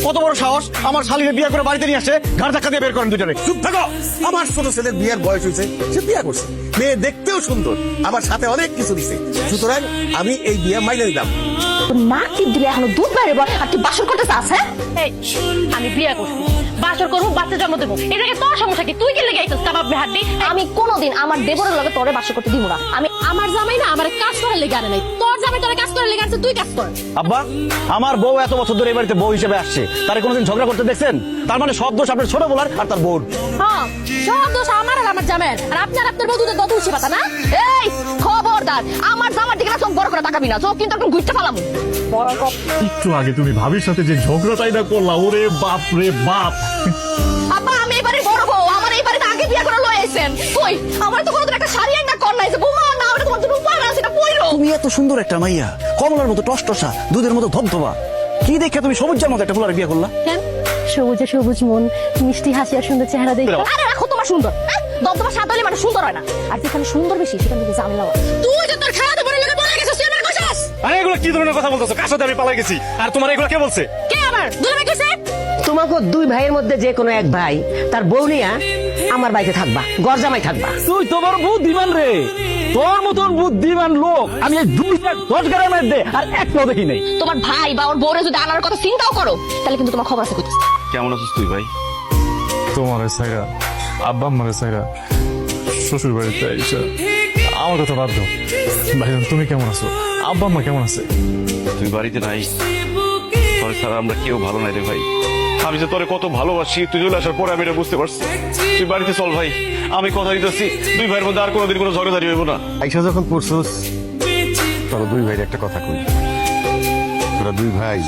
কত বড় সাহস আমার শালীকে বিয়ে করে বাড়িতে নিয়ে আসে, ঘাড় ধাক্কা দিয়ে বের করেন দুজনে। চুপ থাকো। আমার ছোট ছেলের বিয়ের বয়স হয়েছে, সে বিয়ে করছে, মেয়ে দেখতেও সুন্দর, আমার সাথে অনেক কিছু দিছে, সুতরাং আমি এই বিয়ে মাইনে নিলাম। মা কি দিলে এখনো দুধ বাইরে বল আর তুই বাসর করতে চাস? হ্যাঁ আমি বিয়ে করছি, বাসর করবো, বাচ্চা জন্ম দেবো, এটাকে তোর সমস্যা কি? তুই কি লেগে আইছিস কাবাব হাড্ডি? আমি কোনোদিন আমার দেবরের লগে তোরে বাসর করতে দিব না। আমি আমার জামাই না আমার কাজ করার লেগে আনে নাই, তোর জামাই তোর কাজ করার লেগে আনছে, তুই কাজ কর। আব্বা, আমার বউ এত বছর ধরে এই বাড়িতে বউ হিসেবে আসছে, তারে কোনোদিন ঝগড়া করতে দেখছেন? তার মানে সব দোষ আপনার ছোট বলার আর তার বোন। হ্যাঁ, সব দোষ আমার আর আমার জামাইয়ের, আর আপনার বউ দুধের দত উঠছে পাতা না। এই খবরদার আমার জামার দিকে না চোখ বড় করে তাকাবি না, চোখ কিন্তু একদম ঘুরতে পালাম। বড় কপ। একটু আগে তুমি ভাবির সাথে যে ঝগড়াটাই না করলা, ওরে বাপ রে বাপ। আব্বা আমি এবারে বড় বউ, আমার এই বাড়িতে আগে বিয়ে করে লয়ে আইছেন। কই আমার তো কোনোদিন একটা শাড়ি আইনা কর নাই যে বৌমা না ওটা তোমার জন্য উপহার আছে, এটা পইরো। তুমি এত সুন্দর একটা মাইয়া, কমলার মতো টসটসা, দুধের মতো ধবধবা, কি দেখে তুমি সবুজের মতো একটা ফুলার বিয়ে করলা? কেন? সবুজে সবুজ মন, মিষ্টি হাসি আর সুন্দর চেহারা দেখে। আরে রাখো তোমার সুন্দর, দবদবা সাদা হলে মানে সুন্দর হয় না, আর যেখানে সুন্দর বেশি সেখানে কিন্তু ঝামেলা হয়। তুই যে তোর খেলাতে বড় লোকে বলে গেছিস, তুই আমার কইছাস? আরে এগুলো কি ধরনের কথা বলতেছো? কার সাথে আমি পালাই গেছি? আর তোমার এগুলো কে বলছে? কে আবার দুলাভাই কইছে? তোমাকে দুই ভাইয়ের মধ্যে যে কোনো এক ভাই তার বউ নিয়া আমার বাড়িতে থাকবা, গরজামাই থাকবা। তুই তোমার বুদ্ধিমান রে, তোর মতন বুদ্ধিমান লোক আমি এই 10 গ্রামের মধ্যে আর একটাও দেখি নাই। তোমার ভাই বা ওর বউরে যদি আনার কথা চিন্তাও করো তাহলে কিন্তু তোমার খবর আছে কইতেছে। কেমন আছিস তুই ভাই? তোমার সাইরা, আব্বা আম্মার সাইরা, শ্বশুর বাড়িতে আইসা আমার কথা বাদ দাও। ভাইজান তুমি কেমন আছো? আব্বা আম্মা কেমন আছে? তুই বাড়িতে নাই, তোর ছাড়া আমরা কেউ ভালো নাই রে ভাই। আমি যে তোরে কত ভালোবাসি, তুই চলে আসার পরে আমি এটা বুঝতে পারছি। তুই বাড়িতে চল ভাই, আমি কথা দিতেছি দুই ভাইয়ের মধ্যে আর কোনোদিন কোনো ঝগড়াঝাড়ি হইব না। আইসা যখন পড়ছোস, তোরা দুই ভাইয়ের একটা কথা কই, তোরা দুই ভাই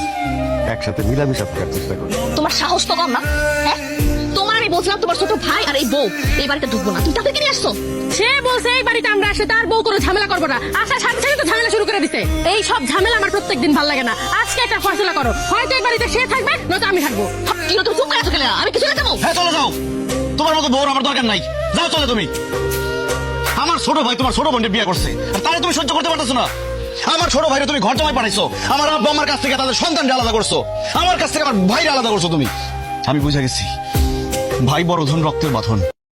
একসাথে মিলামিশা থাকার চেষ্টা কর। তোমার সাহস তো কম না, হ্যাঁ? তোমার আমি বলছিলাম তোমার ছোট ভাই আর এই বউ এই বাড়িতে ঢুকবো না, তুমি তাদেরকে নিয়ে আসছো। সে বলছে এই বাড়িতে আমরা আসে তার বউ কোনো ঝামেলা করবো না, আসার সাথে সাথে তো ঝামেলা শুরু করে দিছে। এই সব ঝামেলা আমার প্রত্যেকদিন ভালো লাগে না, আজকে একটা ফয়সালা করো, হয়তো এই বাড়িতে সে থাকবে নয়তো আমি থাকবো। কি তুমি চুপ করে আছো কেন? আমি কিছু যাবো। হ্যাঁ চলে যাও, তোমার মতো বউর আমার দরকার নাই, যাও চলে তুমি। আমার ছোট ভাই তোমার ছোট বোনকে বিয়ে করছে আর তারে তুমি সহ্য করতে পারতেছো না। আমার ছোট ভাইরে তুমি ঘর জামাই পাঠাইছো, আমার আব্বা আমার কাছ থেকে তাদের সন্তানকে আলাদা করছো, আমার কাছ থেকে আমার ভাইরে আলাদা করছো তুমি। আমি বুঝে গেছি, ভাই বড় ধন রক্তের বাঁধন।